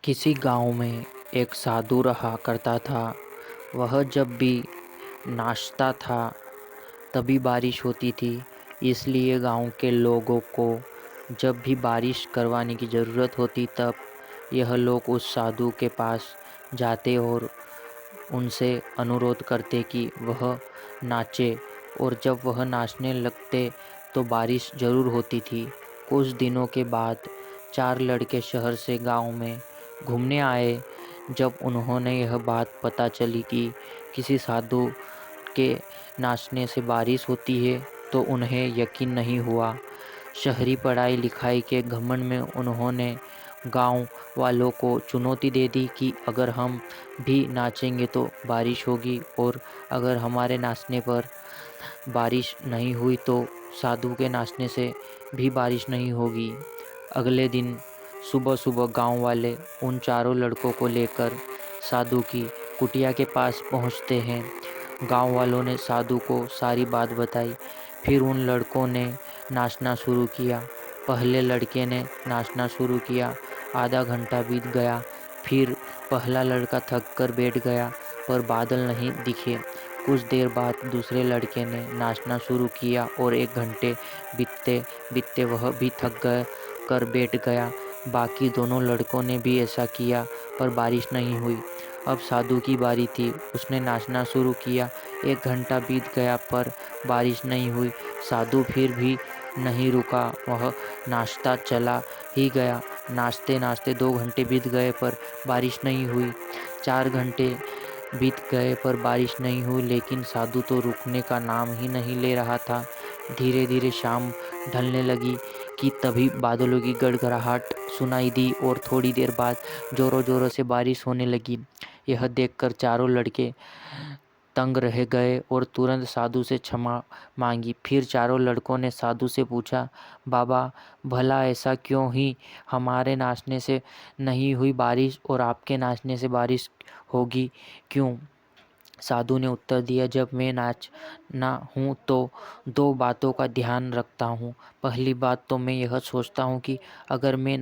किसी गांव में एक साधु रहा करता था। वह जब भी नाचता था तभी बारिश होती थी। इसलिए गांव के लोगों को जब भी बारिश करवाने की ज़रूरत होती तब यह लोग उस साधु के पास जाते और उनसे अनुरोध करते कि वह नाचे। और जब वह नाचने लगते तो बारिश ज़रूर होती थी। कुछ दिनों के बाद 4 लड़के शहर से गांव में घूमने आए। जब उन्होंने यह बात पता चली कि किसी साधु के नाचने से बारिश होती है तो उन्हें यकीन नहीं हुआ। शहरी पढ़ाई लिखाई के घमंड में उन्होंने गांव वालों को चुनौती दे दी कि अगर हम भी नाचेंगे तो बारिश होगी, और अगर हमारे नाचने पर बारिश नहीं हुई तो साधु के नाचने से भी बारिश नहीं होगी। अगले दिन सुबह सुबह गांव वाले उन चारों लड़कों को लेकर साधु की कुटिया के पास पहुंचते हैं। गांव वालों ने साधु को सारी बात बताई। फिर उन लड़कों ने नाचना शुरू किया। पहले लड़के ने नाचना शुरू किया। आधा घंटा बीत गया। फिर पहला लड़का थक कर बैठ गया, पर बादल नहीं दिखे। कुछ देर बाद दूसरे लड़के ने नाचना शुरू किया और 1 घंटे बीतते बीतते वह भी थक कर बैठ गया। बाकी दोनों लड़कों ने भी ऐसा किया, पर बारिश नहीं हुई। अब साधु की बारी थी। उसने नाचना शुरू किया। 1 घंटा बीत गया, पर बारिश नहीं हुई। साधु फिर भी नहीं रुका, वह नाचता चला ही गया। नाचते नाचते 2 घंटे बीत गए, पर बारिश नहीं हुई। 4 घंटे बीत गए, पर बारिश नहीं हुई, लेकिन साधु तो रुकने का नाम ही नहीं ले रहा था। धीरे धीरे शाम ढलने लगी कि तभी बादलों की गड़गड़ाहट सुनाई दी और थोड़ी देर बाद ज़ोरों ज़ोरों से बारिश होने लगी। यह देखकर चारों लड़के तंग रह गए और तुरंत साधु से क्षमा मांगी। फिर चारों लड़कों ने साधु से पूछा, बाबा, भला ऐसा क्यों ही हमारे नाचने से नहीं हुई बारिश और आपके नाचने से बारिश होगी क्यों? साधु ने उत्तर दिया, जब मैं नाचना हूँ तो 2 बातों का ध्यान रखता हूँ। पहली बात तो मैं यह सोचता हूँ कि अगर मैं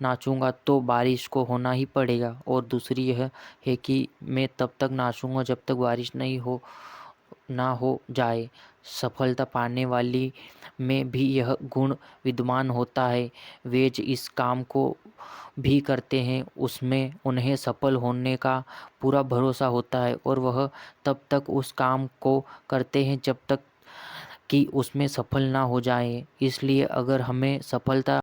नाचूंगा तो बारिश को होना ही पड़ेगा, और दूसरी यह है कि मैं तब तक नाचूंगा जब तक बारिश ना हो जाए। सफलता पाने वाली में भी यह गुण विद्यमान होता है। वे इस काम को भी करते हैं, उसमें उन्हें सफल होने का पूरा भरोसा होता है, और वह तब तक उस काम को करते हैं जब तक कि उसमें सफल ना हो जाए। इसलिए अगर हमें सफलता